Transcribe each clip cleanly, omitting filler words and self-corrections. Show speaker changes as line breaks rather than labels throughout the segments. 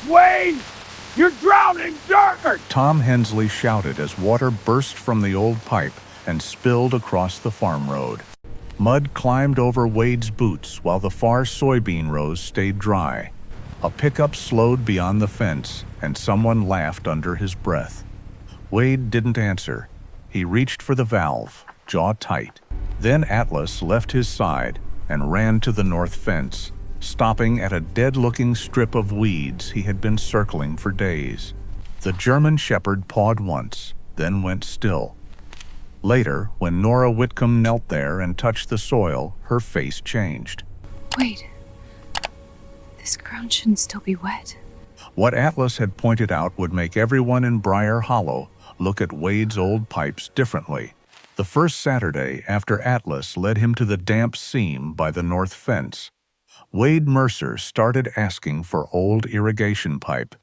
off, Wade! You're drowning dirt!
Tom Hensley shouted as water burst from the old pipe and spilled across the farm road. Mud climbed over Wade's boots while the far soybean rows stayed dry. A pickup slowed beyond the fence, and someone laughed under his breath. Wade didn't answer. He reached for the valve, jaw tight. Then Atlas left his side and ran to the north fence, stopping at a dead-looking strip of weeds he had been circling for days. The German shepherd pawed once, then went still. Later, when Nora Whitcomb knelt there and touched the soil, her face changed.
Wait, this ground shouldn't still be wet.
What Atlas had pointed out would make everyone in Briar Hollow look at Wade's old pipes differently. The first Saturday after Atlas led him to the damp seam by the north fence, Wade Mercer started asking for old irrigation pipe,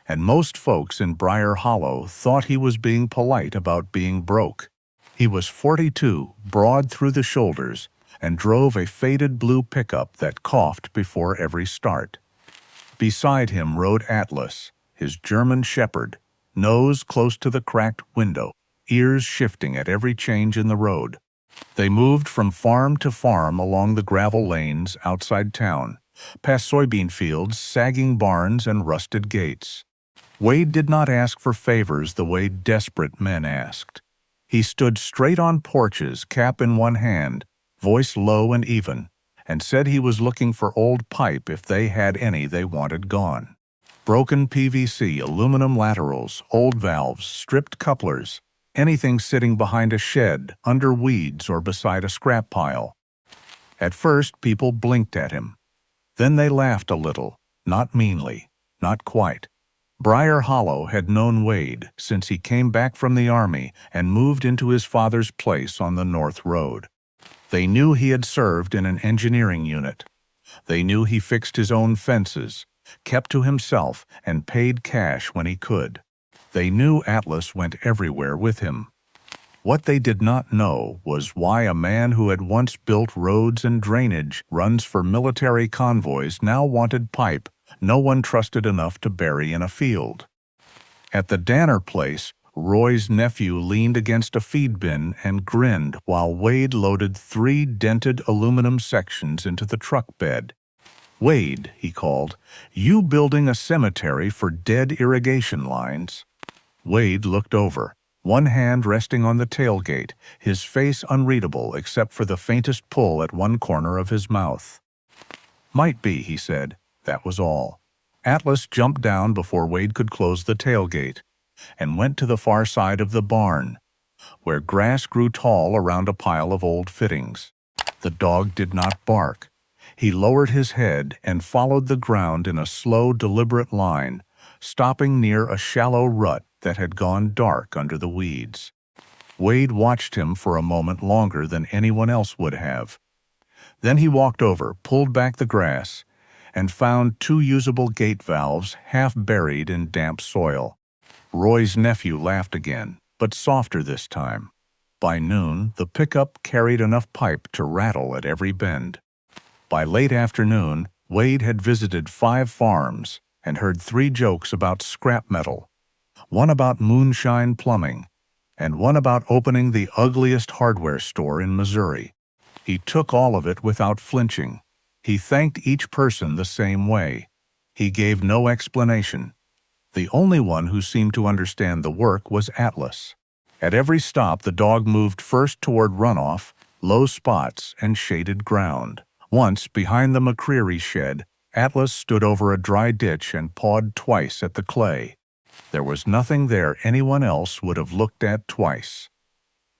and most folks in Briar Hollow thought he was being polite about being broke. He was 42, broad through the shoulders, and drove a faded blue pickup that coughed before every start. Beside him rode Atlas, his German shepherd, nose close to the cracked window, ears shifting at every change in the road. They moved from farm to farm along the gravel lanes outside town, past soybean fields, sagging barns, and rusted gates. Wade did not ask for favors the way desperate men asked. He stood straight on porches, cap in one hand, voice low and even, and said he was looking for old pipe if they had any they wanted gone. Broken PVC, aluminum laterals, old valves, stripped couplers, anything sitting behind a shed, under weeds, or beside a scrap pile. At first, people blinked at him. Then they laughed a little, not meanly, not quite. Briar Hollow had known Wade since he came back from the army and moved into his father's place on the North Road. They knew he had served in an engineering unit. They knew he fixed his own fences, kept to himself, and paid cash when he could. They knew Atlas went everywhere with him. What they did not know was why a man who had once built roads and drainage runs for military convoys now wanted pipe no one trusted enough to bury in a field. At the Danner place, Roy's nephew leaned against a feed bin and grinned while Wade loaded 3 dented aluminum sections into the truck bed. "Wade," he called, "you building a cemetery for dead irrigation lines?" Wade looked over, one hand resting on the tailgate, his face unreadable except for the faintest pull at one corner of his mouth. "Might be," he said. That was all. Atlas jumped down before Wade could close the tailgate and went to the far side of the barn, where grass grew tall around a pile of old fittings. The dog did not bark. He lowered his head and followed the ground in a slow, deliberate line, stopping near a shallow rut that had gone dark under the weeds. Wade watched him for a moment longer than anyone else would have. Then he walked over, pulled back the grass, and found 2 usable gate valves half buried in damp soil. Roy's nephew laughed again, but softer this time. By noon, the pickup carried enough pipe to rattle at every bend. By late afternoon, Wade had visited 5 farms and heard 3 jokes about scrap metal, one about moonshine plumbing, and one about opening the ugliest hardware store in Missouri. He took all of it without flinching. He thanked each person the same way. He gave no explanation. The only one who seemed to understand the work was Atlas. At every stop, the dog moved first toward runoff, low spots, and shaded ground. Once, behind the McCreary shed, Atlas stood over a dry ditch and pawed twice at the clay. There was nothing there anyone else would have looked at twice.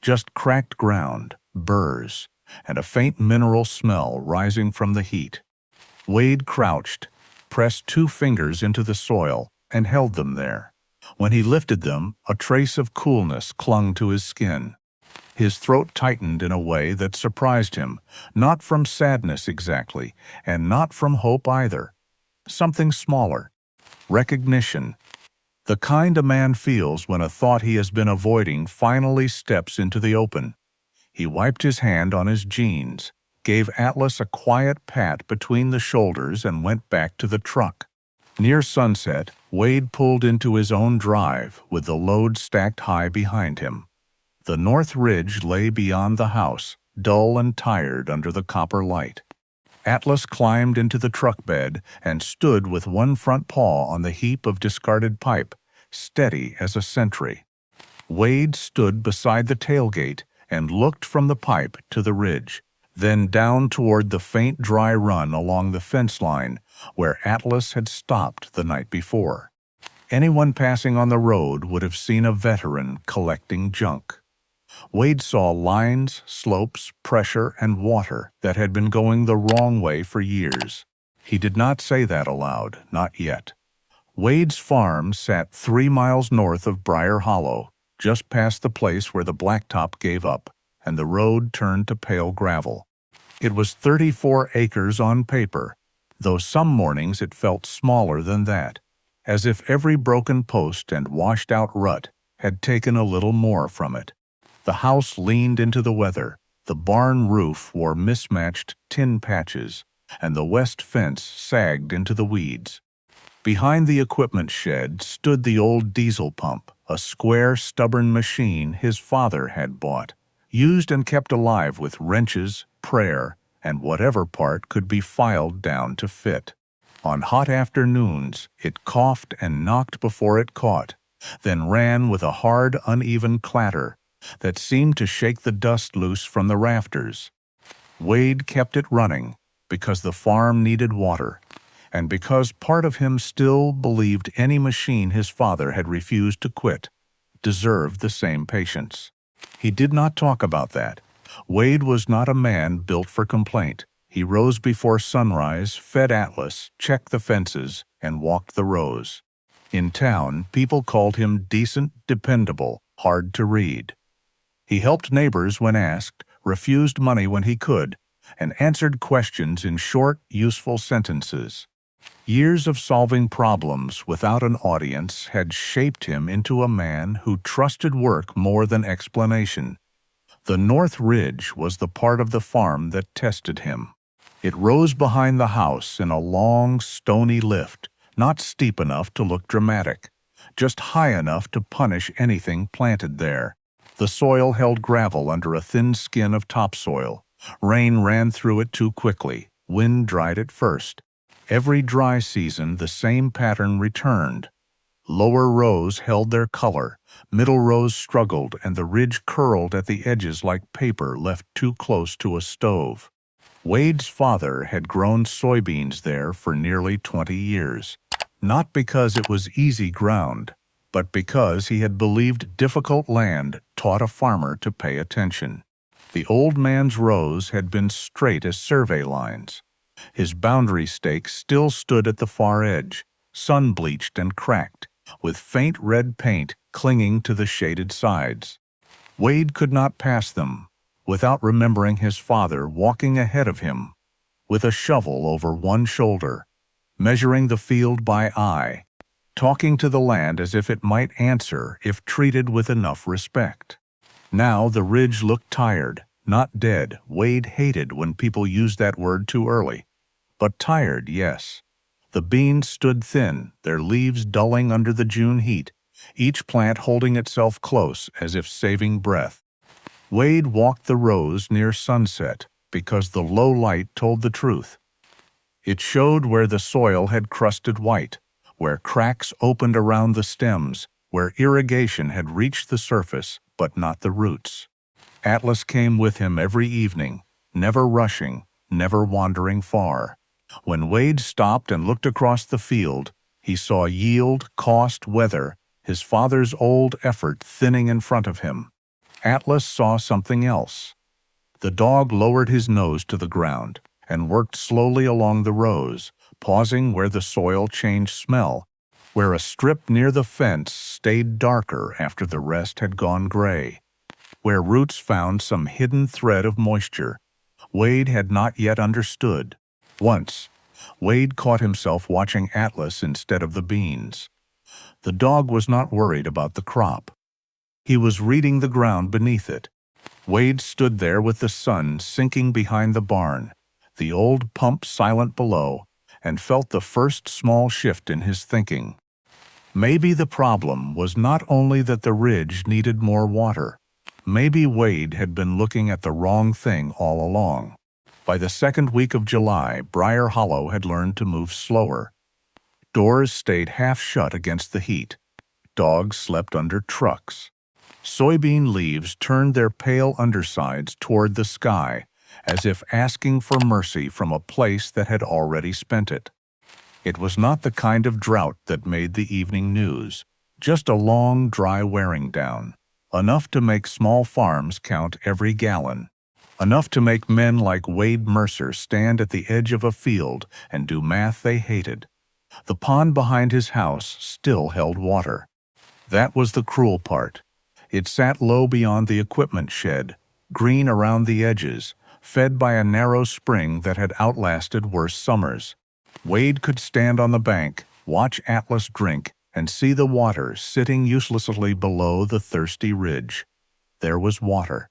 Just cracked ground, burrs, and a faint mineral smell rising from the heat. Wade crouched, pressed 2 fingers into the soil, and held them there. When he lifted them, a trace of coolness clung to his skin. His throat tightened in a way that surprised him, not from sadness exactly, and not from hope either. Something smaller. Recognition. The kind a man feels when a thought he has been avoiding finally steps into the open. He wiped his hand on his jeans, gave Atlas a quiet pat between the shoulders, and went back to the truck. Near sunset, Wade pulled into his own drive with the load stacked high behind him. The north ridge lay beyond the house, dull and tired under the copper light. Atlas climbed into the truck bed and stood with one front paw on the heap of discarded pipe, steady as a sentry. Wade stood beside the tailgate and looked from the pipe to the ridge, then down toward the faint dry run along the fence line where Atlas had stopped the night before. Anyone passing on the road would have seen a veteran collecting junk. Wade saw lines, slopes, pressure, and water that had been going the wrong way for years. He did not say that aloud, not yet. Wade's farm sat 3 miles north of Briar Hollow, just past the place where the blacktop gave up and the road turned to pale gravel. It was 34 acres on paper, though some mornings it felt smaller than that, as if every broken post and washed-out rut had taken a little more from it. The house leaned into the weather, the barn roof wore mismatched tin patches, and the west fence sagged into the weeds. Behind the equipment shed stood the old diesel pump, a square, stubborn machine his father had bought, used and kept alive with wrenches, prayer, and whatever part could be filed down to fit. On hot afternoons, it coughed and knocked before it caught, then ran with a hard, uneven clatter that seemed to shake the dust loose from the rafters. Wade kept it running because the farm needed water, and because part of him still believed any machine his father had refused to quit deserved the same patience. He did not talk about that. Wade was not a man built for complaint. He rose before sunrise, fed Atlas, checked the fences, and walked the rows. In town, people called him decent, dependable, hard to read. He helped neighbors when asked, refused money when he could, and answered questions in short, useful sentences. Years of solving problems without an audience had shaped him into a man who trusted work more than explanation. The North Ridge was the part of the farm that tested him. It rose behind the house in a long, stony lift, not steep enough to look dramatic, just high enough to punish anything planted there. The soil held gravel under a thin skin of topsoil. Rain ran through it too quickly. Wind dried it first. Every dry season, the same pattern returned. Lower rows held their color, middle rows struggled, and the ridge curled at the edges like paper left too close to a stove. Wade's father had grown soybeans there for nearly 20 years, not because it was easy ground, but because he had believed difficult land taught a farmer to pay attention. The old man's rows had been straight as survey lines. His boundary stakes still stood at the far edge, sun-bleached and cracked, with faint red paint clinging to the shaded sides. Wade could not pass them without remembering his father walking ahead of him, with a shovel over one shoulder, measuring the field by eye, talking to the land as if it might answer if treated with enough respect. Now the ridge looked tired, not dead. Wade hated when people used that word too early. But tired, yes. The beans stood thin, their leaves dulling under the June heat, each plant holding itself close as if saving breath. Wade walked the rows near sunset because the low light told the truth. It showed where the soil had crusted white, where cracks opened around the stems, where irrigation had reached the surface but not the roots. Atlas came with him every evening, never rushing, never wandering far. When Wade stopped and looked across the field, he saw yield, cost, weather, his father's old effort thinning in front of him. Atlas saw something else. The dog lowered his nose to the ground and worked slowly along the rows, pausing where the soil changed smell, where a strip near the fence stayed darker after the rest had gone gray, where roots found some hidden thread of moisture Wade had not yet understood. Once, Wade caught himself watching Atlas instead of the beans. The dog was not worried about the crop. He was reading the ground beneath it. Wade stood there with the sun sinking behind the barn, the old pump silent below, and felt the first small shift in his thinking. Maybe the problem was not only that the ridge needed more water. Maybe Wade had been looking at the wrong thing all along. By the second week of July, Briar Hollow had learned to move slower. Doors stayed half shut against the heat. Dogs slept under trucks. Soybean leaves turned their pale undersides toward the sky, as if asking for mercy from a place that had already spent it. It was not the kind of drought that made the evening news, just a long, dry wearing down, enough to make small farms count every gallon, enough to make men like Wade Mercer stand at the edge of a field and do math they hated. The pond behind his house still held water. That was the cruel part. It sat low beyond the equipment shed, green around the edges, fed by a narrow spring that had outlasted worse summers. Wade could stand on the bank, watch Atlas drink, and see the water sitting uselessly below the thirsty ridge. There was water.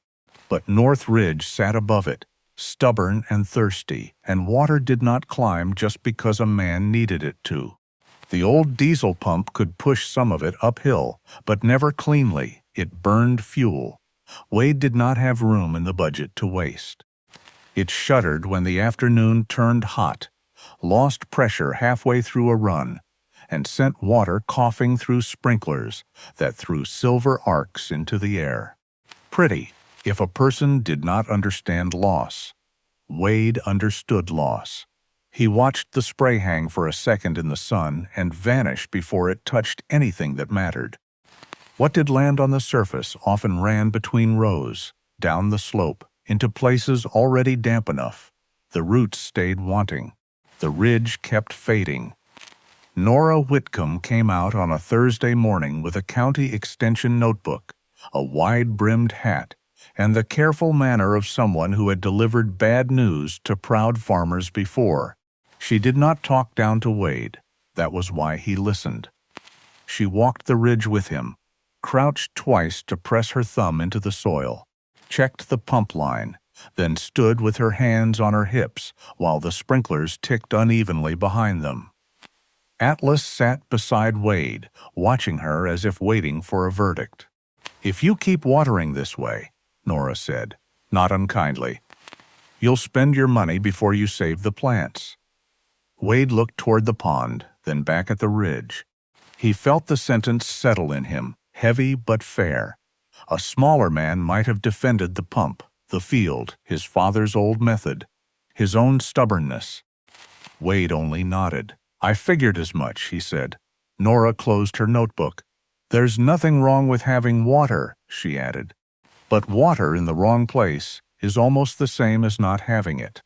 But North Ridge sat above it, stubborn and thirsty, and water did not climb just because a man needed it to. The old diesel pump could push some of it uphill, but never cleanly. It burned fuel. Wade did not have room in the budget to waste. It shuddered when the afternoon turned hot, lost pressure halfway through a run, and sent water coughing through sprinklers that threw silver arcs into the air. Pretty, if a person did not understand loss. Wade understood loss. He watched the spray hang for a second in the sun and vanish before it touched anything that mattered. What did land on the surface often ran between rows, down the slope, into places already damp enough. The roots stayed wanting. The ridge kept fading. Nora Whitcomb came out on a Thursday morning with a county extension notebook, a wide-brimmed hat, and the careful manner of someone who had delivered bad news to proud farmers before. She did not talk down to Wade. That was why he listened. She walked the ridge with him, crouched twice to press her thumb into the soil, checked the pump line, then stood with her hands on her hips while the sprinklers ticked unevenly behind them. Atlas sat beside Wade, watching her as if waiting for a verdict. "If you keep watering this way," Nora said, not unkindly, "you'll spend your money before you save the plants." Wade looked toward the pond, then back at the ridge. He felt the sentence settle in him, heavy but fair. A smaller man might have defended the pump, the field, his father's old method, his own stubbornness. Wade only nodded. "I figured as much," he said. Nora closed her notebook. "There's nothing wrong with having water," she added. "But water in the wrong place is almost the same as not having it."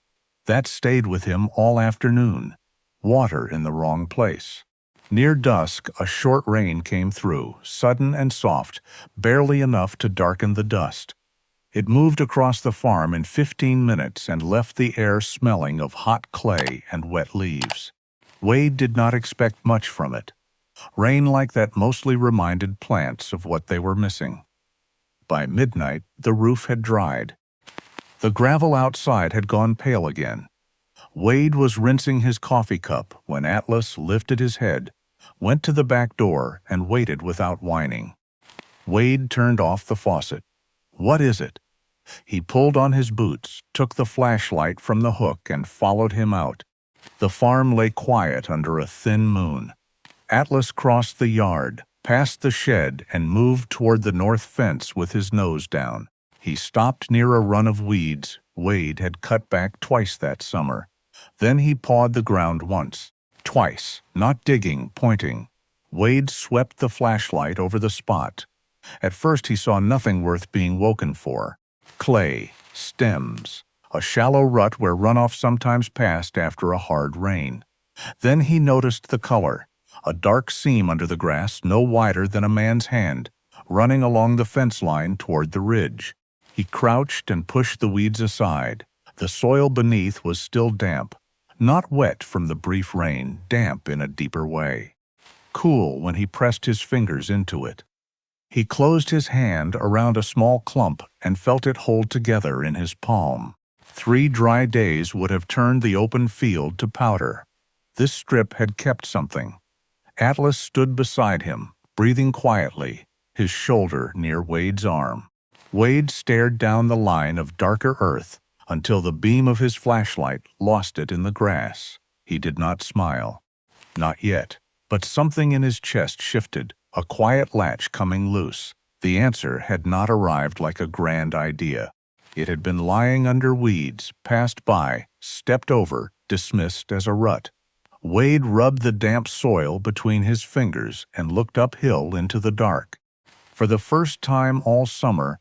That stayed with him all afternoon. Water in the wrong place. Near dusk, a short rain came through, sudden and soft, barely enough to darken the dust. It moved across the farm in 15 minutes and left the air smelling of hot clay and wet leaves. Wade did not expect much from it. Rain like that mostly reminded plants of what they were missing. By midnight, the roof had dried. The gravel outside had gone pale again. Wade was rinsing his coffee cup when Atlas lifted his head, went to the back door, and waited without whining. Wade turned off the faucet. "What is it?" He pulled on his boots, took the flashlight from the hook, and followed him out. The farm lay quiet under a thin moon. Atlas crossed the yard, past the shed, and moved toward the north fence with his nose down. He stopped near a run of weeds Wade had cut back twice that summer. Then he pawed the ground once. Twice, not digging, pointing. Wade swept the flashlight over the spot. At first he saw nothing worth being woken for. Clay, stems, a shallow rut where runoff sometimes passed after a hard rain. Then he noticed the color, a dark seam under the grass no wider than a man's hand, running along the fence line toward the ridge. He crouched and pushed the weeds aside. The soil beneath was still damp, not wet from the brief rain, damp in a deeper way. Cool when he pressed his fingers into it. He closed his hand around a small clump and felt it hold together in his palm. 3 dry days would have turned the open field to powder. This strip had kept something. Atlas stood beside him, breathing quietly, his shoulder near Wade's arm. Wade stared down the line of darker earth until the beam of his flashlight lost it in the grass. He did not smile. Not yet. But something in his chest shifted, a quiet latch coming loose. The answer had not arrived like a grand idea. It had been lying under weeds, passed by, stepped over, dismissed as a rut. Wade rubbed the damp soil between his fingers and looked uphill into the dark. For the first time all summer,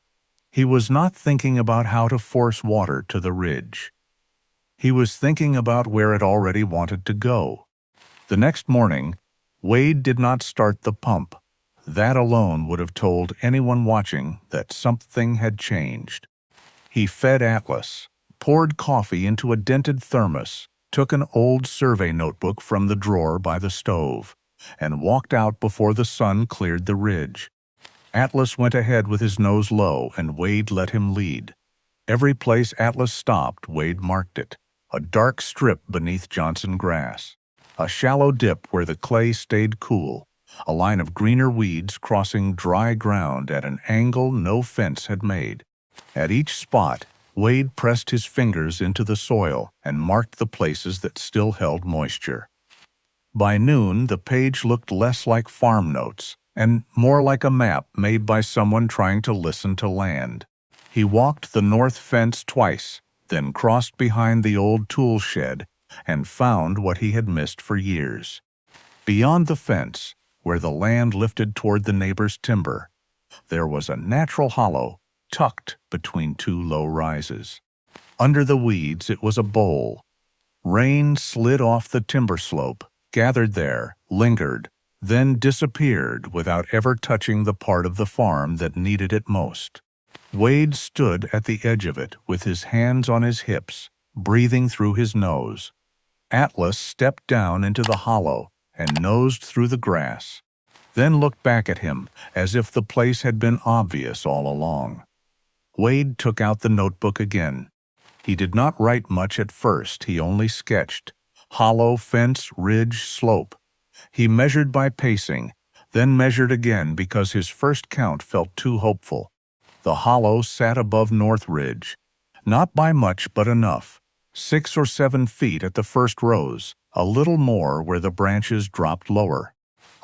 he was not thinking about how to force water to the ridge. He was thinking about where it already wanted to go. The next morning, Wade did not start the pump. That alone would have told anyone watching that something had changed. He fed Atlas, poured coffee into a dented thermos, took an old survey notebook from the drawer by the stove, and walked out before the sun cleared the ridge. Atlas went ahead with his nose low, and Wade let him lead. Every place Atlas stopped, Wade marked it. A dark strip beneath Johnson grass. A shallow dip where the clay stayed cool. A line of greener weeds crossing dry ground at an angle no fence had made. At each spot, Wade pressed his fingers into the soil and marked the places that still held moisture. By noon, the page looked less like farm notes and more like a map made by someone trying to listen to land. He walked the north fence twice, then crossed behind the old tool shed and found what he had missed for years. Beyond the fence, where the land lifted toward the neighbor's timber, there was a natural hollow tucked between two low rises. Under the weeds it was a bowl. Rain slid off the timber slope, gathered there, lingered, then disappeared without ever touching the part of the farm that needed it most. Wade stood at the edge of it with his hands on his hips, breathing through his nose. Atlas stepped down into the hollow and nosed through the grass, then looked back at him as if the place had been obvious all along. Wade took out the notebook again. He did not write much at first, he only sketched. Hollow, fence, ridge, slope. He measured by pacing, then measured again because his first count felt too hopeful. The hollow sat above North Ridge, not by much but enough. 6 or 7 feet at the first rows, a little more where the branches dropped lower.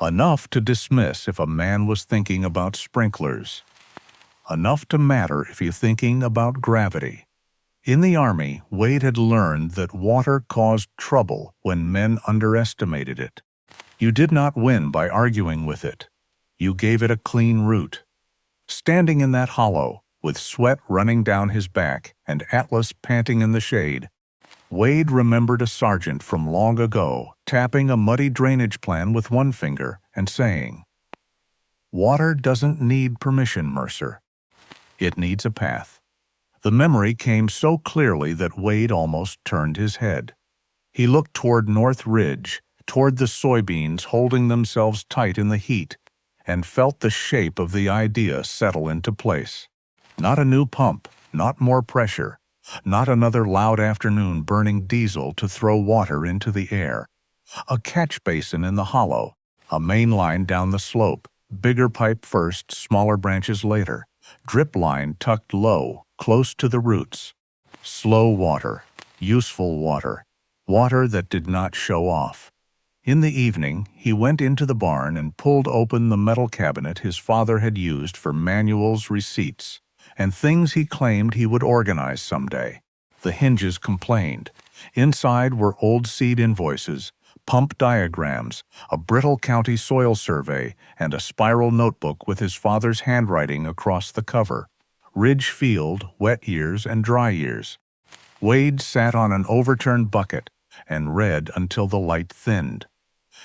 Enough to dismiss if a man was thinking about sprinklers. Enough to matter if you're thinking about gravity. In the Army, Wade had learned that water caused trouble when men underestimated it. You did not win by arguing with it. You gave it a clean route. Standing in that hollow, with sweat running down his back and Atlas panting in the shade, Wade remembered a sergeant from long ago tapping a muddy drainage plan with one finger and saying, "Water doesn't need permission, Mercer. It needs a path." The memory came so clearly that Wade almost turned his head. He looked toward North Ridge, toward the soybeans holding themselves tight in the heat, and felt the shape of the idea settle into place. Not a new pump, not more pressure, not another loud afternoon burning diesel to throw water into the air. A catch basin in the hollow, a main line down the slope, bigger pipe first, smaller branches later, drip line tucked low, close to the roots. Slow water, useful water, water that did not show off. In the evening, he went into the barn and pulled open the metal cabinet his father had used for manuals, receipts, and things he claimed he would organize someday. The hinges complained. Inside were old seed invoices, pump diagrams, a brittle county soil survey, and a spiral notebook with his father's handwriting across the cover. Ridge field, wet years and dry years. Wade sat on an overturned bucket and read until the light thinned.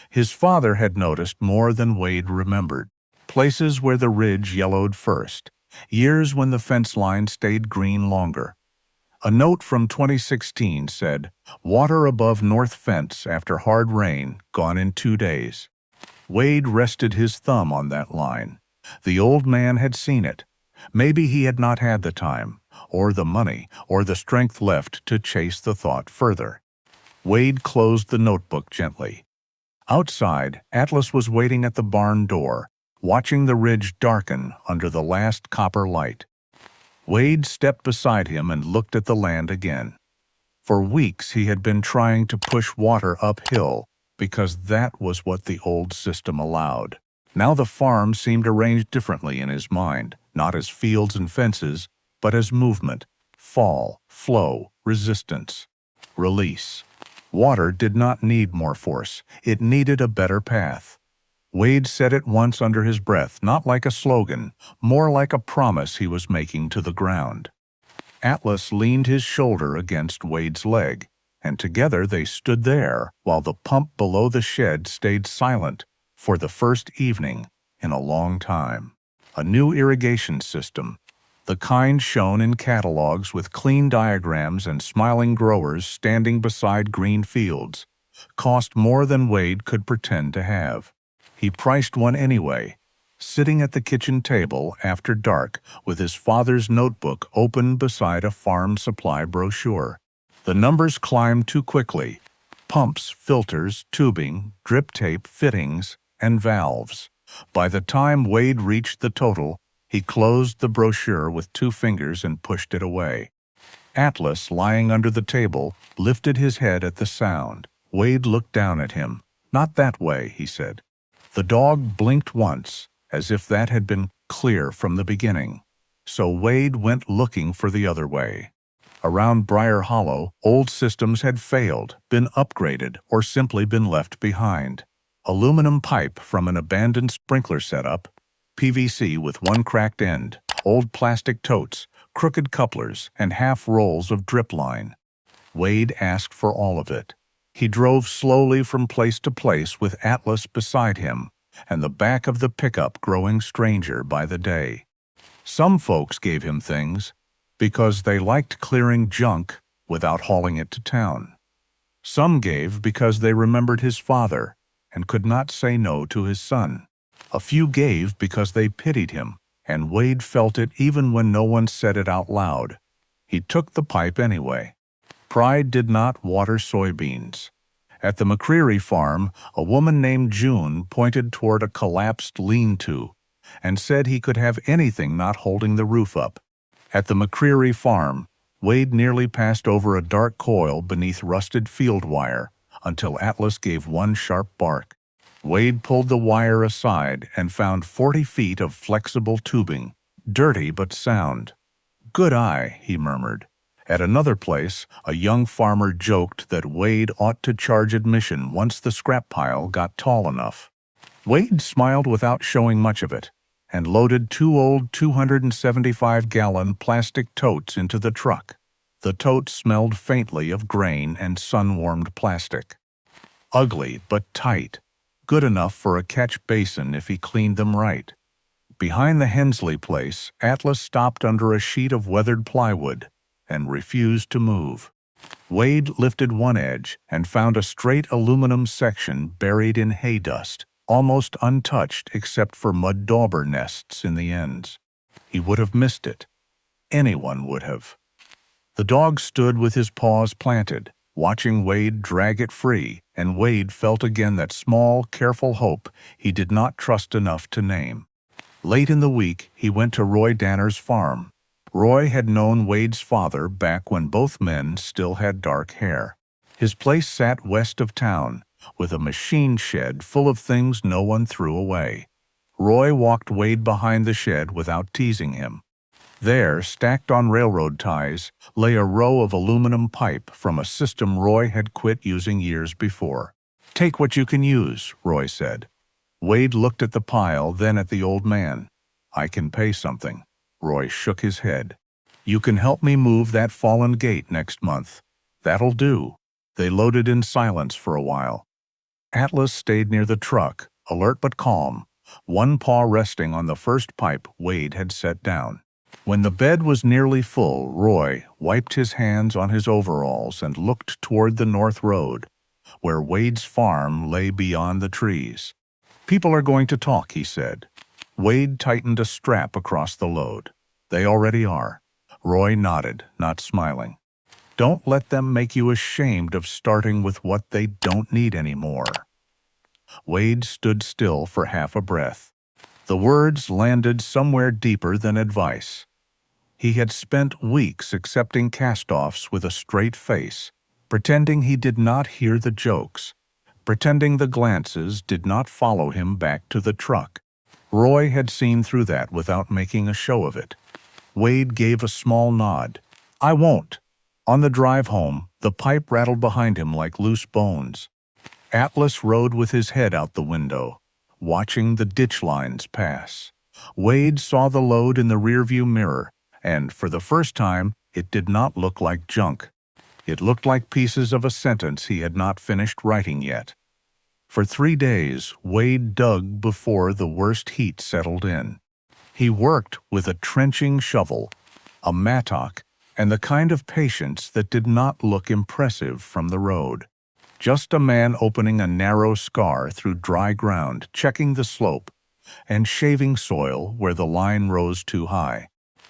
His father had noticed more than Wade remembered. Places where the ridge yellowed first. Years when the fence line stayed green longer. A note from 2016 said, "Water above north fence after hard rain, gone in 2 days." Wade rested his thumb on that line. The old man had seen it. Maybe he had not had the time, or the money, or the strength left to chase the thought further. Wade closed the notebook gently. Outside, Atlas was waiting at the barn door, watching the ridge darken under the last copper light. Wade stepped beside him and looked at the land again. For weeks he had been trying to push water uphill because that was what the old system allowed. Now the farm seemed arranged differently in his mind, not as fields and fences, but as movement, fall, flow, resistance, release. Water did not need more force, it needed a better path. Wade said it once under his breath, not like a slogan, more like a promise he was making to the ground. Atlas leaned his shoulder against Wade's leg, and together they stood there while the pump below the shed stayed silent for the first evening in a long time. A new irrigation system, the kind shown in catalogs with clean diagrams and smiling growers standing beside green fields, cost more than Wade could pretend to have. He priced one anyway, sitting at the kitchen table after dark with his father's notebook open beside a farm supply brochure. The numbers climbed too quickly. Pumps, filters, tubing, drip tape, fittings, and valves. By the time Wade reached the total, he closed the brochure with 2 fingers and pushed it away. Atlas, lying under the table, lifted his head at the sound. Wade looked down at him. "Not that way," he said. The dog blinked once, as if that had been clear from the beginning. So Wade went looking for the other way. Around Briar Hollow, old systems had failed, been upgraded, or simply been left behind. Aluminum pipe from an abandoned sprinkler setup, PVC with one cracked end, old plastic totes, crooked couplers, and half rolls of drip line. Wade asked for all of it. He drove slowly from place to place with Atlas beside him, and the back of the pickup growing stranger by the day. Some folks gave him things because they liked clearing junk without hauling it to town. Some gave because they remembered his father and could not say no to his son. A few gave because they pitied him, and Wade felt it even when no one said it out loud. He took the pipe anyway. Pride did not water soybeans. At the McCreary farm, a woman named June pointed toward a collapsed lean-to and said he could have anything not holding the roof up. At the McCreary farm, Wade nearly passed over a dark coil beneath rusted field wire until Atlas gave one sharp bark. Wade pulled the wire aside and found 40 feet of flexible tubing, dirty but sound. "Good eye," he murmured. At another place, a young farmer joked that Wade ought to charge admission once the scrap pile got tall enough. Wade smiled without showing much of it, and loaded 2 old 275-gallon plastic totes into the truck. The totes smelled faintly of grain and sun-warmed plastic. Ugly but tight, good enough for a catch basin if he cleaned them right. Behind the Hensley place, Atlas stopped under a sheet of weathered plywood and refused to move. Wade lifted one edge and found a straight aluminum section buried in hay dust, almost untouched except for mud dauber nests in the ends. He would have missed it. Anyone would have. The dog stood with his paws planted, watching Wade drag it free, and Wade felt again that small, careful hope he did not trust enough to name. Late in the week, he went to Roy Danner's farm. Roy had known Wade's father back when both men still had dark hair. His place sat west of town, with a machine shed full of things no one threw away. Roy walked Wade behind the shed without teasing him. There, stacked on railroad ties, lay a row of aluminum pipe from a system Roy had quit using years before. "Take what you can use," Roy said. Wade looked at the pile, then at the old man. "I can pay something." Roy shook his head. "You can help me move that fallen gate next month. That'll do." They loaded in silence for a while. Atlas stayed near the truck, alert but calm, one paw resting on the first pipe Wade had set down. When the bed was nearly full, Roy wiped his hands on his overalls and looked toward the north road, where Wade's farm lay beyond the trees. "People are going to talk," he said. Wade tightened a strap across the load. "They already are." Roy nodded, not smiling. Don't let them make you ashamed of starting with what they don't need anymore. Wade stood still for half a breath. The words landed somewhere deeper than advice. He had spent weeks accepting cast-offs with a straight face, pretending he did not hear the jokes, pretending the glances did not follow him back to the truck. Roy had seen through that without making a show of it. Wade gave a small nod. "I won't." On the drive home, the pipe rattled behind him like loose bones. Atlas rode with his head out the window, watching the ditch lines pass. Wade saw the load in the rearview mirror, and for the first time, it did not look like junk. It looked like pieces of a sentence he had not finished writing yet. For 3 days, Wade dug before the worst heat settled in. He worked with a trenching shovel, a mattock, and the kind of patience that did not look impressive from the road. Just a man opening a narrow scar through dry ground, checking the slope, and shaving soil where the line rose too high.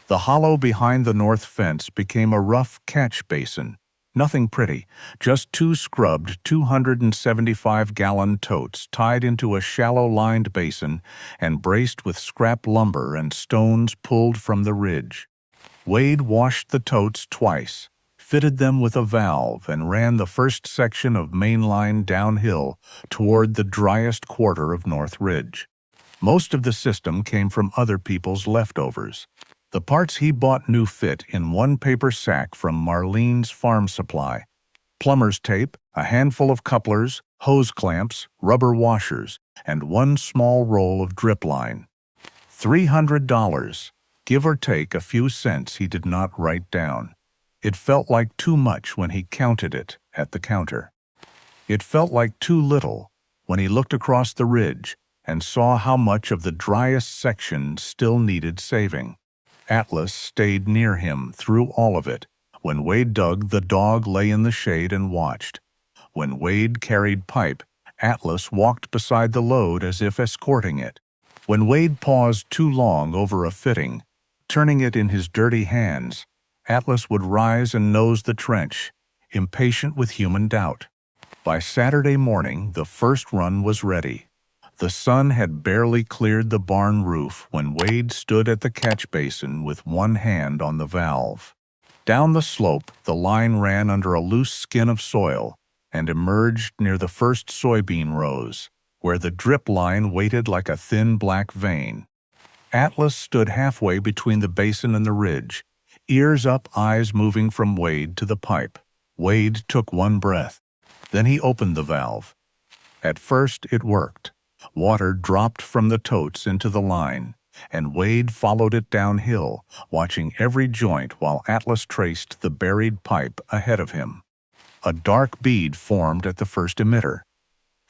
The hollow behind the north fence became a rough catch basin. Nothing pretty, just 2 scrubbed 275-gallon totes tied into a shallow-lined basin and braced with scrap lumber and stones pulled from the ridge. Wade washed the totes twice, fitted them with a valve, and ran the first section of main line downhill toward the driest quarter of North Ridge. Most of the system came from other people's leftovers. The parts he bought new fit in one paper sack from Marlene's farm supply. Plumber's tape, a handful of couplers, hose clamps, rubber washers, and one small roll of drip line. $300, give or take a few cents he did not write down. It felt like too much when he counted it at the counter. It felt like too little when he looked across the ridge and saw how much of the driest section still needed saving. Atlas stayed near him through all of it. When Wade dug, the dog lay in the shade and watched. When Wade carried pipe, Atlas walked beside the load as if escorting it. When Wade paused too long over a fitting, turning it in his dirty hands, Atlas would rise and nose the trench, impatient with human doubt. By Saturday morning, the first run was ready. The sun had barely cleared the barn roof when Wade stood at the catch basin with one hand on the valve. Down the slope, the line ran under a loose skin of soil and emerged near the first soybean rows, where the drip line waited like a thin black vein. Atlas stood halfway between the basin and the ridge, ears up, eyes moving from Wade to the pipe. Wade took one breath. Then he opened the valve. At first, it worked. Water dropped from the totes into the line, and Wade followed it downhill, watching every joint while Atlas traced the buried pipe ahead of him. A dark bead formed at the first emitter,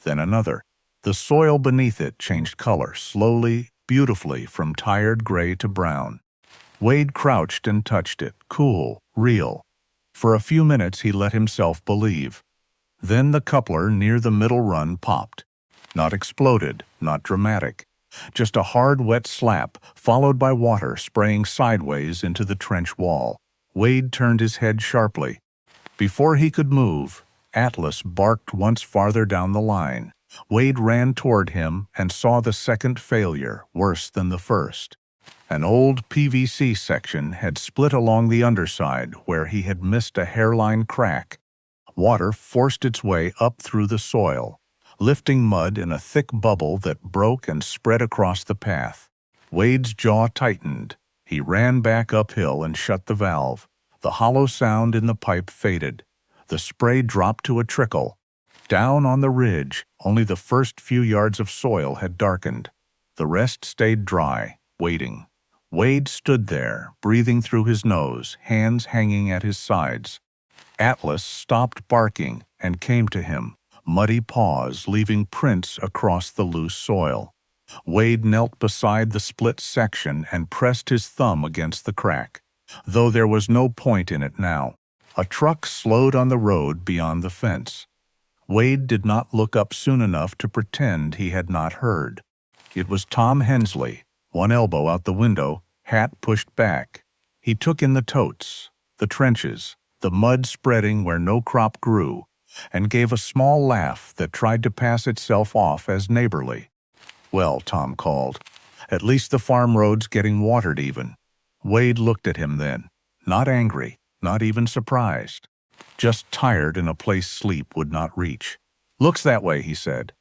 then another. The soil beneath it changed color slowly, beautifully, from tired gray to brown. Wade crouched and touched it, cool, real. For a few minutes he let himself believe. Then the coupler near the middle run popped. Not exploded, not dramatic. Just a hard, wet slap, followed by water spraying sideways into the trench wall. Wade turned his head sharply. Before he could move, Atlas barked once farther down the line. Wade ran toward him and saw the second failure, worse than the first. An old PVC section had split along the underside where he had missed a hairline crack. Water forced its way up through the soil, lifting mud in a thick bubble that broke and spread across the path. Wade's jaw tightened. He ran back uphill and shut the valve. The hollow sound in the pipe faded. The spray dropped to a trickle. Down on the ridge, only the first few yards of soil had darkened. The rest stayed dry, waiting. Wade stood there, breathing through his nose, hands hanging at his sides. Atlas stopped barking and came to him, muddy paws leaving prints across the loose soil. Wade knelt beside the split section and pressed his thumb against the crack, though there was no point in it now. A truck slowed on the road beyond the fence. Wade did not look up soon enough to pretend he had not heard. It was Tom Hensley, one elbow out the window, hat pushed back. He took in the totes, the trenches, the mud spreading where no crop grew, and gave a small laugh that tried to pass itself off as neighborly. "Well," Tom called, "at least the farm road's getting watered even." Wade looked at him then, not angry, not even surprised, just tired in a place sleep would not reach. "Looks that way," he said.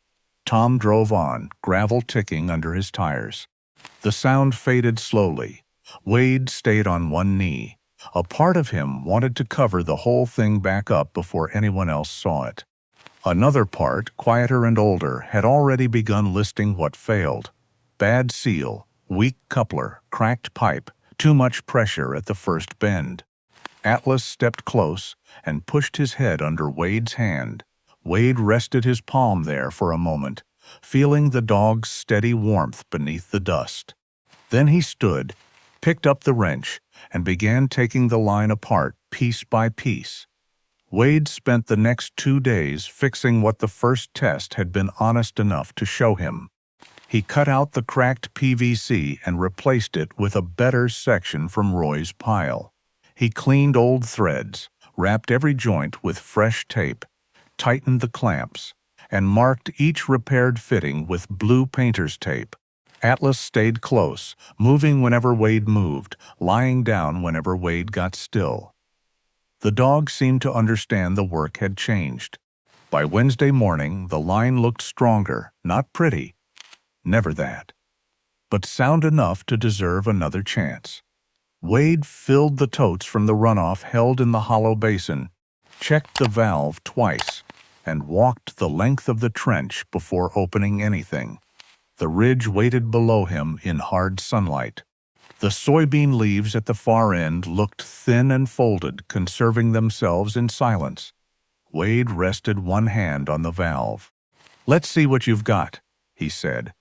Tom drove on, gravel ticking under his tires. The sound faded slowly. Wade stayed on one knee. A part of him wanted to cover the whole thing back up before anyone else saw it. Another part, quieter and older, had already begun listing what failed. Bad seal, weak coupler, cracked pipe, too much pressure at the first bend. Atlas stepped close and pushed his head under Wade's hand. Wade rested his palm there for a moment, feeling the dog's steady warmth beneath the dust. Then he stood, picked up the wrench, and began taking the line apart piece by piece. Wade spent the next 2 days fixing what the first test had been honest enough to show him. He cut out the cracked PVC and replaced it with a better section from Roy's pile. He cleaned old threads, wrapped every joint with fresh tape, tightened the clamps, and marked each repaired fitting with blue painter's tape. Atlas stayed close, moving whenever Wade moved, lying down whenever Wade got still. The dog seemed to understand the work had changed. By Wednesday morning, the line looked stronger, not pretty, never that, but sound enough to deserve another chance. Wade filled the totes from the runoff held in the hollow basin, checked the valve twice, and walked the length of the trench before opening anything. The ridge waited below him in hard sunlight. The soybean leaves at the far end looked thin and folded, conserving themselves in silence. Wade rested one hand on the valve. "Let's see what you've got," he said,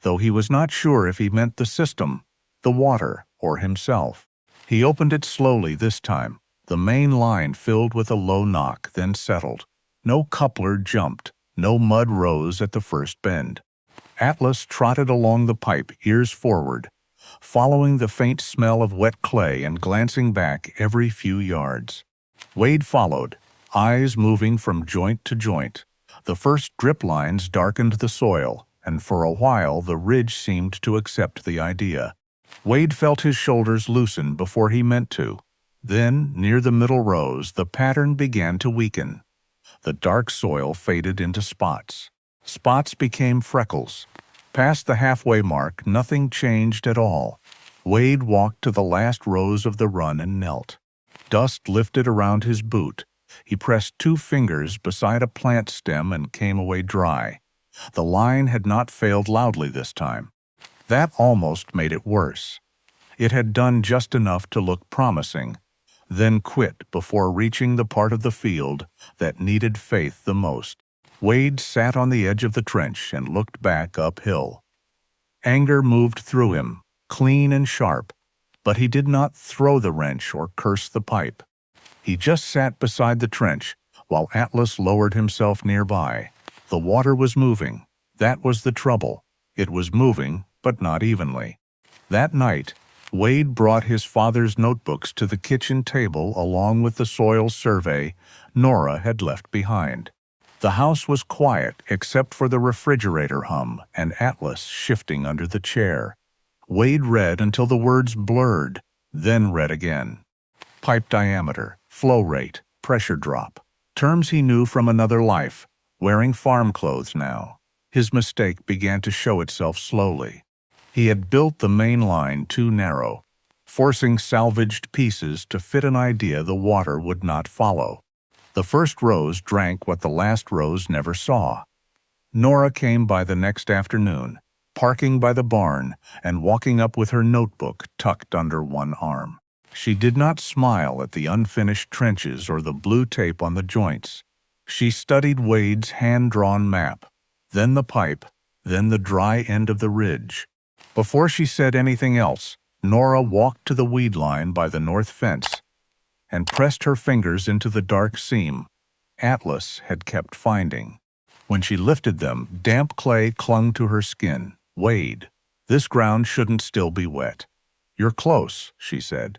though he was not sure if he meant the system, the water, or himself. He opened it slowly this time. The main line filled with a low knock, then settled. No coupler jumped, no mud rose at the first bend. Atlas trotted along the pipe, ears forward, following the faint smell of wet clay and glancing back every few yards. Wade followed, eyes moving from joint to joint. The first drip lines darkened the soil, and for a while the ridge seemed to accept the idea. Wade felt his shoulders loosen before he meant to. Then, near the middle rows, the pattern began to weaken. The dark soil faded into spots. Spots became freckles. Past the halfway mark, nothing changed at all. Wade walked to the last rows of the run and knelt. Dust lifted around his boot. He pressed 2 fingers beside a plant stem and came away dry. The line had not failed loudly this time. That almost made it worse. It had done just enough to look promising, then quit before reaching the part of the field that needed faith the most. Wade sat on the edge of the trench and looked back uphill. Anger moved through him, clean and sharp, but he did not throw the wrench or curse the pipe. He just sat beside the trench while Atlas lowered himself nearby. The water was moving. That was the trouble. It was moving, but not evenly. That night, Wade brought his father's notebooks to the kitchen table along with the soil survey Nora had left behind. The house was quiet except for the refrigerator hum and Atlas shifting under the chair. Wade read until the words blurred, then read again. Pipe diameter, flow rate, pressure drop. Terms he knew from another life, wearing farm clothes now. His mistake began to show itself slowly. He had built the main line too narrow, forcing salvaged pieces to fit an idea the water would not follow. The first rows drank what the last rows never saw. Nora came by the next afternoon, parking by the barn and walking up with her notebook tucked under one arm. She did not smile at the unfinished trenches or the blue tape on the joints. She studied Wade's hand-drawn map, then the pipe, then the dry end of the ridge. Before she said anything else, Nora walked to the weed line by the north fence and pressed her fingers into the dark seam Atlas had kept finding. When she lifted them, damp clay clung to her skin. "Wade, this ground shouldn't still be wet." "You're close," she said.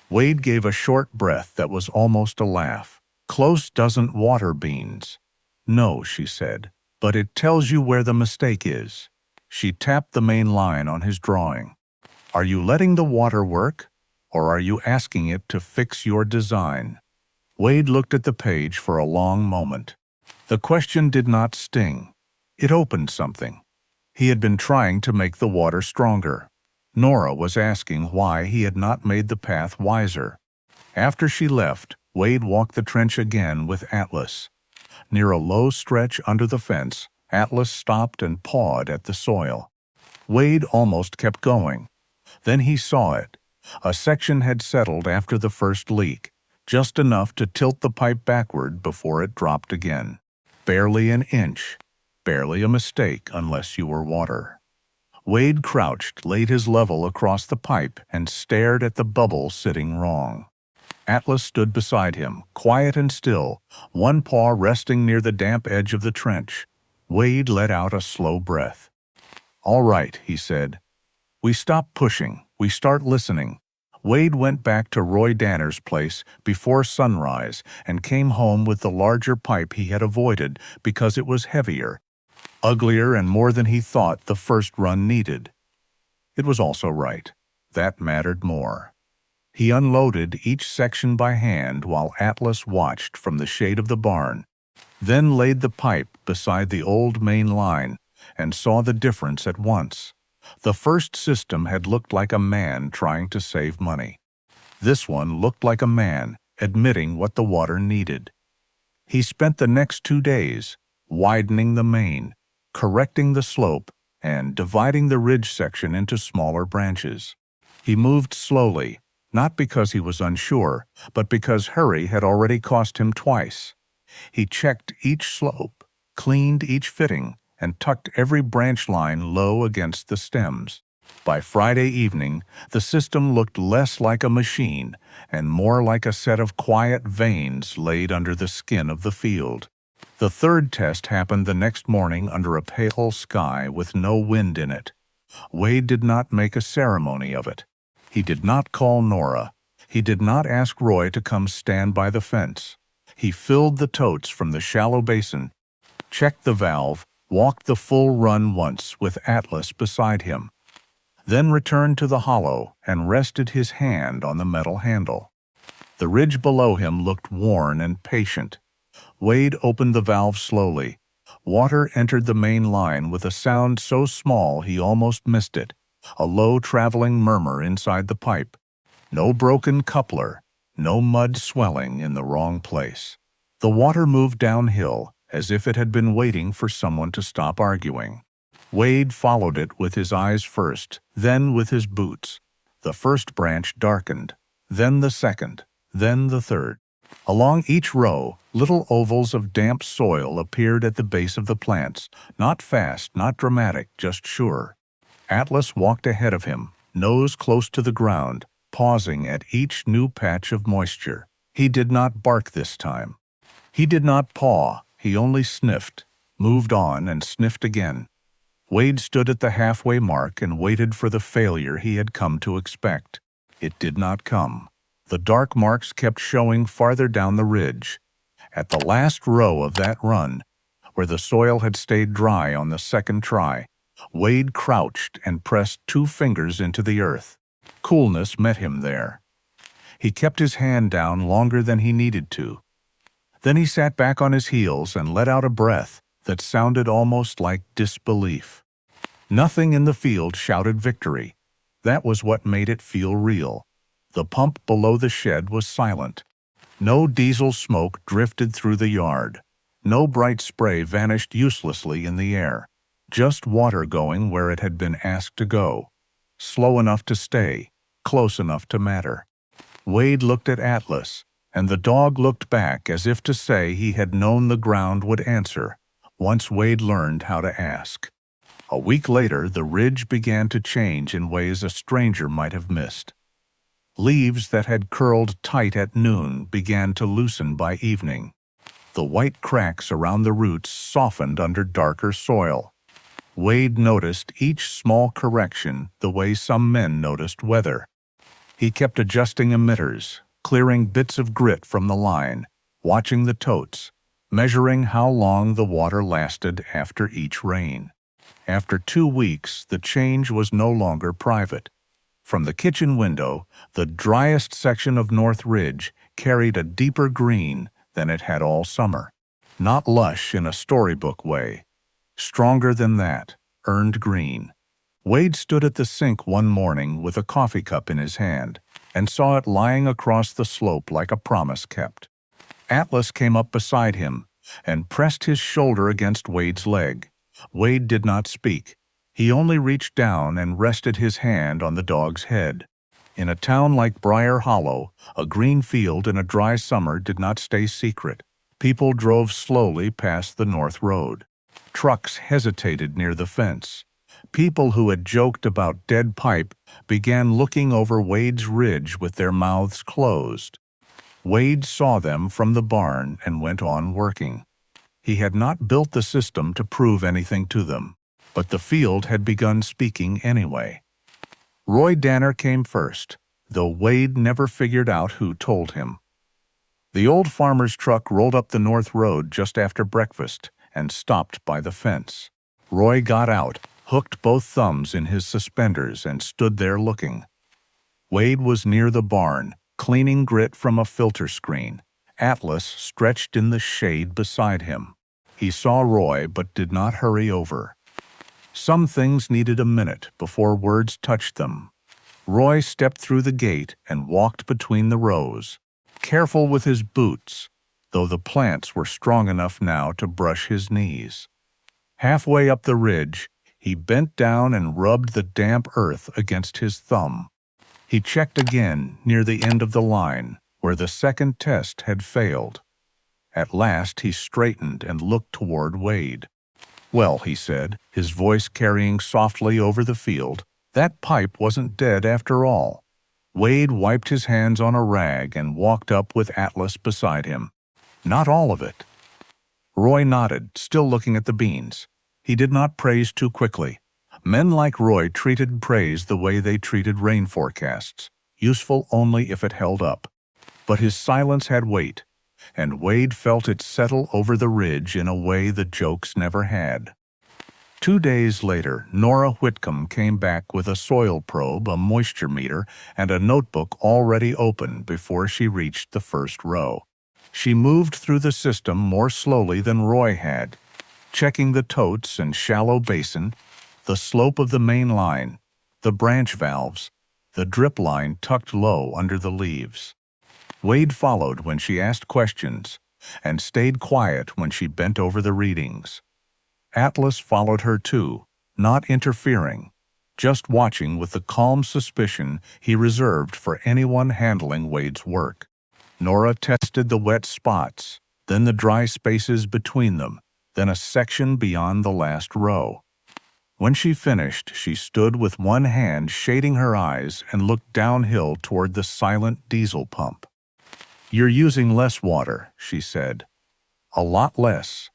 Wade gave a short breath that was almost a laugh. Close doesn't water beans. No, she said, but it tells you where the mistake is. She tapped the main line on his drawing. Are you letting the water work, or are you asking it to fix your design? Wade looked at the page for a long moment. The question did not sting. It opened something. He had been trying to make the water stronger. Nora was asking why he had not made the path wiser. After she left, Wade walked the trench again with Atlas. Near a low stretch under the fence, Atlas stopped and pawed at the soil. Wade almost kept going. Then he saw it. A section had settled after the first leak, just enough to tilt the pipe backward before it dropped again. Barely an inch. Barely a mistake unless you were water. Wade crouched, laid his level across the pipe, and stared at the bubble sitting wrong. Atlas stood beside him, quiet and still, one paw resting near the damp edge of the trench. Wade let out a slow breath. All right, he said. We stop pushing. We start listening. Wade went back to Roy Danner's place before sunrise and came home with the larger pipe he had avoided because it was heavier, uglier, and more than he thought the first run needed. It was also right. That mattered more. He unloaded each section by hand while Atlas watched from the shade of the barn, then laid the pipe beside the old main line and saw the difference at once. The first system had looked like a man trying to save money. This one looked like a man admitting what the water needed. He spent the next 2 days widening the main, correcting the slope, and dividing the ridge section into smaller branches. He moved slowly, not because he was unsure, but because hurry had already cost him twice. He checked each slope, cleaned each fitting, and tucked every branch line low against the stems. By Friday evening, the system looked less like a machine and more like a set of quiet veins laid under the skin of the field. The third test happened the next morning under a pale sky with no wind in it. Wade did not make a ceremony of it. He did not call Nora. He did not ask Roy to come stand by the fence. He filled the totes from the shallow basin, checked the valve, walked the full run once with Atlas beside him, then returned to the hollow and rested his hand on the metal handle. The ridge below him looked worn and patient. Wade opened the valve slowly. Water entered the main line with a sound so small he almost missed it, a low traveling murmur inside the pipe. No broken coupler, no mud swelling in the wrong place. The water moved downhill as if it had been waiting for someone to stop arguing. Wade followed it with his eyes first, then with his boots. The first branch darkened, then the second, then the third. Along each row, little ovals of damp soil appeared at the base of the plants, not fast, not dramatic, just sure. Atlas walked ahead of him, nose close to the ground, pausing at each new patch of moisture. He did not bark this time. He did not paw, he only sniffed, moved on and sniffed again. Wade stood at the halfway mark and waited for the failure he had come to expect. It did not come. The dark marks kept showing farther down the ridge. At the last row of that run, where the soil had stayed dry on the second try, Wade crouched and pressed 2 fingers into the earth. Coolness met him there. He kept his hand down longer than he needed to. Then he sat back on his heels and let out a breath that sounded almost like disbelief. Nothing in the field shouted victory. That was what made it feel real. The pump below the shed was silent. No diesel smoke drifted through the yard. No bright spray vanished uselessly in the air. Just water going where it had been asked to go. Slow enough to stay, close enough to matter. Wade looked at Atlas, and the dog looked back as if to say he had known the ground would answer, once Wade learned how to ask. A week later, the ridge began to change in ways a stranger might have missed. Leaves that had curled tight at noon began to loosen by evening. The white cracks around the roots softened under darker soil. Wade noticed each small correction the way some men noticed weather. He kept adjusting emitters, clearing bits of grit from the line, watching the totes, measuring how long the water lasted after each rain. After 2 weeks, the change was no longer private. From the kitchen window, the driest section of North Ridge carried a deeper green than it had all summer. Not lush in a storybook way. Stronger than that, earned green. Wade stood at the sink one morning with a coffee cup in his hand and saw it lying across the slope like a promise kept. Atlas came up beside him and pressed his shoulder against Wade's leg. Wade did not speak. He only reached down and rested his hand on the dog's head. In a town like Briar Hollow, a green field in a dry summer did not stay secret. People drove slowly past the North Road. Trucks hesitated near the fence. People who had joked about dead pipe began looking over Wade's ridge with their mouths closed. Wade saw them from the barn and went on working. He had not built the system to prove anything to them, but the field had begun speaking anyway. Roy Danner came first, though Wade never figured out who told him. The old farmer's truck rolled up the North Road just after breakfast and stopped by the fence. Roy got out, hooked both thumbs in his suspenders, and stood there looking. Wade was near the barn, cleaning grit from a filter screen. Atlas stretched in the shade beside him. He saw Roy but did not hurry over. Some things needed a minute before words touched them. Roy stepped through the gate and walked between the rows, careful with his boots, though the plants were strong enough now to brush his knees. Halfway up the ridge, he bent down and rubbed the damp earth against his thumb. He checked again near the end of the line, where the second test had failed. At last he straightened and looked toward Wade. "Well," he said, his voice carrying softly over the field, "that pipe wasn't dead after all." Wade wiped his hands on a rag and walked up with Atlas beside him. "Not all of it." Roy nodded, still looking at the beans. He did not praise too quickly. Men like Roy treated praise the way they treated rain forecasts, useful only if it held up. But his silence had weight, and Wade felt it settle over the ridge in a way the jokes never had. 2 days later, Nora Whitcomb came back with a soil probe, a moisture meter, and a notebook already open before she reached the first row. She moved through the system more slowly than Roy had, checking the totes and shallow basin, the slope of the main line, the branch valves, the drip line tucked low under the leaves. Wade followed when she asked questions and stayed quiet when she bent over the readings. Atlas followed her too, not interfering, just watching with the calm suspicion he reserved for anyone handling Wade's work. Nora tested the wet spots, then the dry spaces between them, then a section beyond the last row. When she finished, she stood with one hand shading her eyes and looked downhill toward the silent diesel pump. "You're using less water," she said. "A lot less."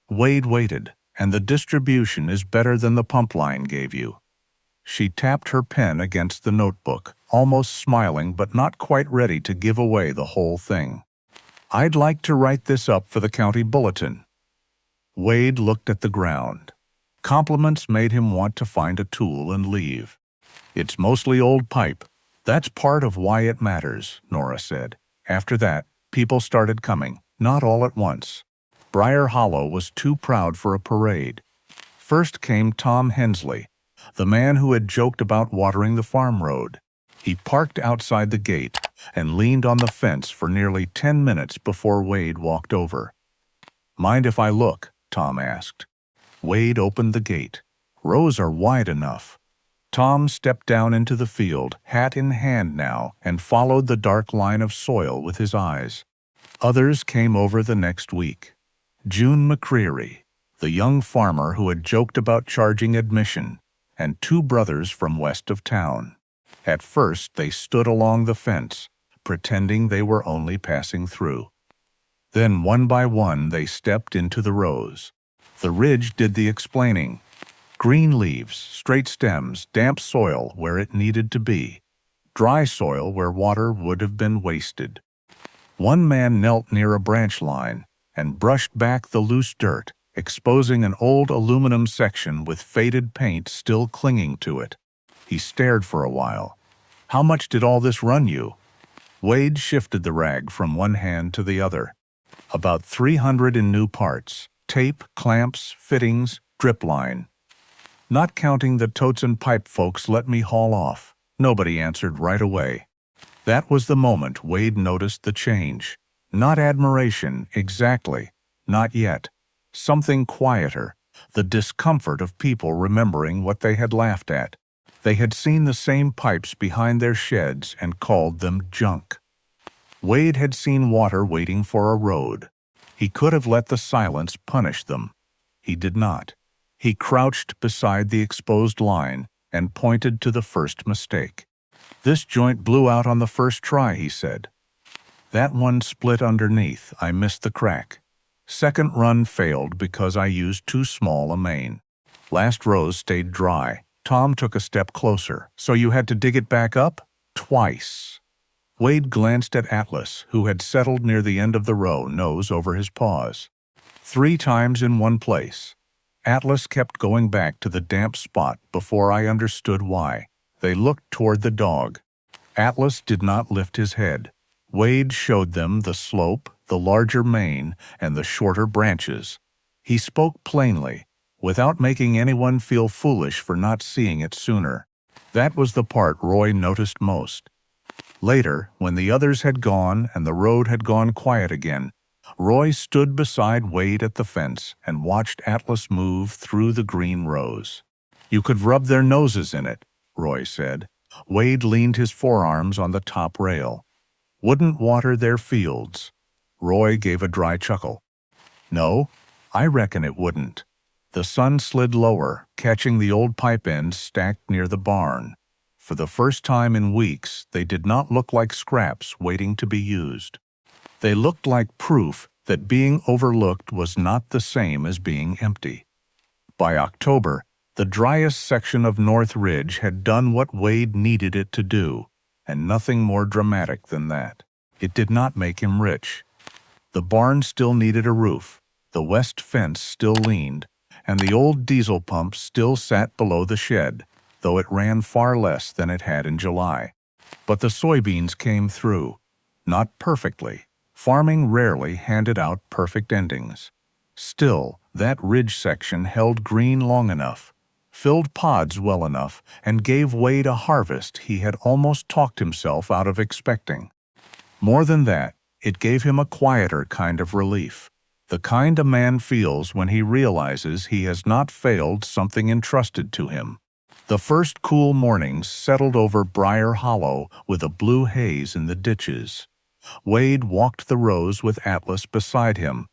Wade waited, "and the distribution is better than the pump line gave you." She tapped her pen against the notebook, almost smiling but not quite ready to give away the whole thing. "I'd like to write this up for the county bulletin." Wade looked at the ground. Compliments made him want to find a tool and leave. "It's mostly old pipe. That's part of why it matters," Nora said. After that, people started coming, not all at once. Briar Hollow was too proud for a parade. First came Tom Hensley, the man who had joked about watering the farm road. He parked outside the gate and leaned on the fence for nearly 10 minutes before Wade walked over. "Mind if I look?" Tom asked. Wade opened the gate. "Rows are wide enough." Tom stepped down into the field, hat in hand now, and followed the dark line of soil with his eyes. Others came over the next week. June McCreary, the young farmer who had joked about charging admission, and 2 brothers from west of town. At first they stood along the fence, pretending they were only passing through. Then one by one they stepped into the rows. The ridge did the explaining. Green leaves, straight stems, damp soil where it needed to be. dry soil where water would have been wasted. One man knelt near a branch line and brushed back the loose dirt, exposing an old aluminum section with faded paint still clinging to it. He stared for a while. "How much did all this run you?" Wade shifted the rag from one hand to the other. "About 300 in new parts. Tape, clamps, fittings, drip line. Not counting the totes and pipe folks let me haul off." Nobody answered right away. That was the moment Wade noticed the change. Not admiration, exactly. Not yet. Something quieter. The discomfort of people remembering what they had laughed at. They had seen the same pipes behind their sheds and called them junk. Wade had seen water waiting for a road. He could have let the silence punish them. He did not. He crouched beside the exposed line and pointed to the first mistake. "This joint blew out on the first try," he said. "That one split underneath. I missed the crack. Second run failed because I used too small a main. Last rows stayed dry." Tom took a step closer. "So you had to dig it back up?" "Twice." Wade glanced at Atlas, who had settled near the end of the row, nose over his paws. "3 times in one place." Atlas kept going back to the damp spot before I understood why. They looked toward the dog. Atlas did not lift his head. Wade showed them the slope, the larger mane, and the shorter branches. He spoke plainly, without making anyone feel foolish for not seeing it sooner. That was the part Roy noticed most. Later, when the others had gone and the road had gone quiet again, Roy stood beside Wade at the fence and watched Atlas move through the green rows. "You could rub their noses in it," Roy said. Wade leaned his forearms on the top rail. "Wouldn't water their fields." Roy gave a dry chuckle. "No, I reckon it wouldn't." The sun slid lower, catching the old pipe ends stacked near the barn. For the first time in weeks, they did not look like scraps waiting to be used. They looked like proof that being overlooked was not the same as being empty. By October, the driest section of North Ridge had done what Wade needed it to do, and nothing more dramatic than that. It did not make him rich. The barn still needed a roof, the west fence still leaned, and the old diesel pump still sat below the shed, though it ran far less than it had in July. But the soybeans came through. Not perfectly. Farming rarely handed out perfect endings. Still, that ridge section held green long enough, filled pods well enough, and gave Wade a harvest he had almost talked himself out of expecting. More than that, it gave him a quieter kind of relief. The kind a man feels when he realizes he has not failed something entrusted to him. The first cool mornings settled over Briar Hollow with a blue haze in the ditches. Wade walked the rows with Atlas beside him,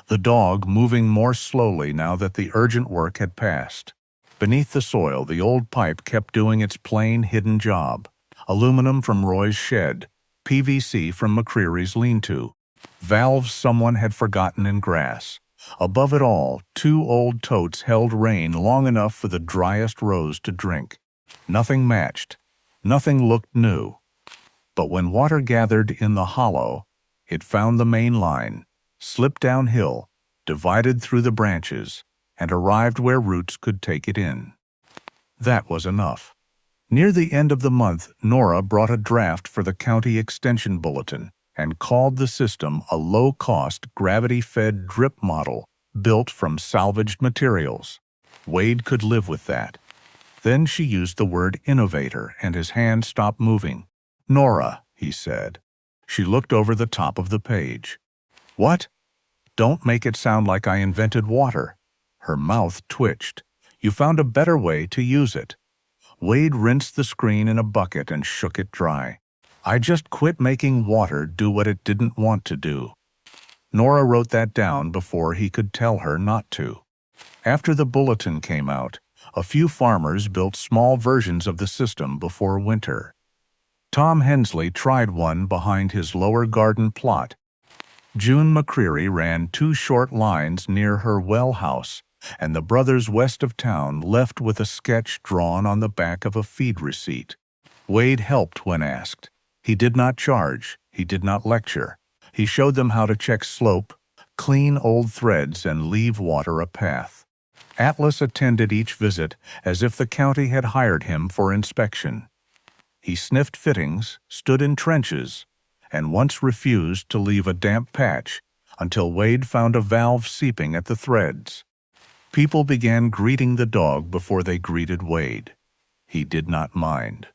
the dog moving more slowly now that the urgent work had passed. Beneath the soil, the old pipe kept doing its plain, hidden job. Aluminum from Roy's shed, PVC from McCreary's lean-to, valves someone had forgotten in grass. Above it all, 2 old totes held rain long enough for the driest rows to drink. Nothing matched. Nothing looked new. But when water gathered in the hollow, it found the main line, slipped downhill, divided through the branches, and arrived where roots could take it in. That was enough. Near the end of the month, Nora brought a draft for the county extension bulletin and called the system a low-cost, gravity-fed drip model built from salvaged materials. Wade could live with that. Then she used the word innovator, and his hand stopped moving. "Nora," he said. She looked over the top of the page. "What? Don't make it sound like I invented water." Her mouth twitched. "You found a better way to use it." Wade rinsed the screen in a bucket and shook it dry. "I just quit making water do what it didn't want to do." Nora wrote that down before he could tell her not to. After the bulletin came out, a few farmers built small versions of the system before winter. Tom Hensley tried one behind his lower garden plot. June McCreary ran 2 short lines near her well house, and the brothers west of town left with a sketch drawn on the back of a feed receipt. Wade helped when asked. He did not charge. He did not lecture. He showed them how to check slope, clean old threads, and leave water a path. Atlas attended each visit as if the county had hired him for inspection. He sniffed fittings, stood in trenches, and once refused to leave a damp patch until Wade found a valve seeping at the threads. People began greeting the dog before they greeted Wade. He did not mind.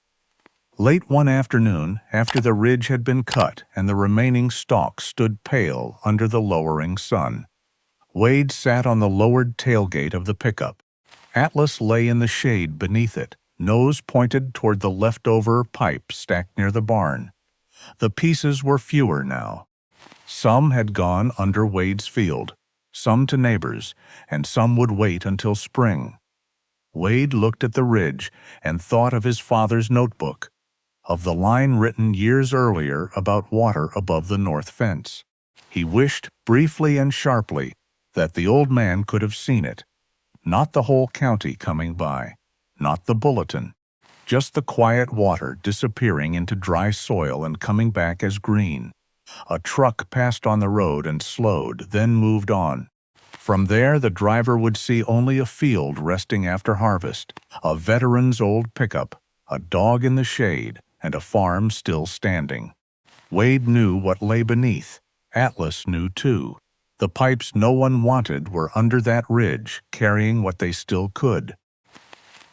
Late one afternoon, after the ridge had been cut and the remaining stalk stood pale under the lowering sun, Wade sat on the lowered tailgate of the pickup. Atlas lay in the shade beneath it, nose pointed toward the leftover pipe stacked near the barn. The pieces were fewer now. Some had gone under Wade's field, some to neighbors, and some would wait until spring. Wade looked at the ridge and thought of his father's notebook, of the line written years earlier about water above the north fence. He wished, briefly and sharply, that the old man could have seen it. Not the whole county coming by, not the bulletin, just the quiet water disappearing into dry soil and coming back as green. A truck passed on the road and slowed, then moved on. From there, the driver would see only a field resting after harvest, a veteran's old pickup, a dog in the shade, and a farm still standing. Wade knew what lay beneath. Atlas knew too. The pipes no one wanted were under that ridge, carrying what they still could.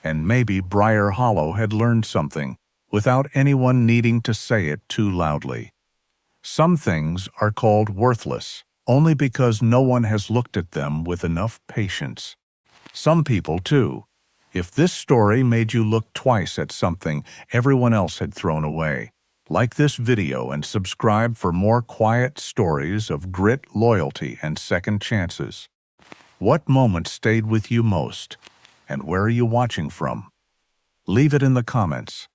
And maybe Briar Hollow had learned something, without anyone needing to say it too loudly. Some things are called worthless, only because no one has looked at them with enough patience. Some people, too. If this story made you look twice at something everyone else had thrown away, like this video and subscribe for more quiet stories of grit, loyalty, and second chances. What moment stayed with you most? And where are you watching from? Leave it in the comments.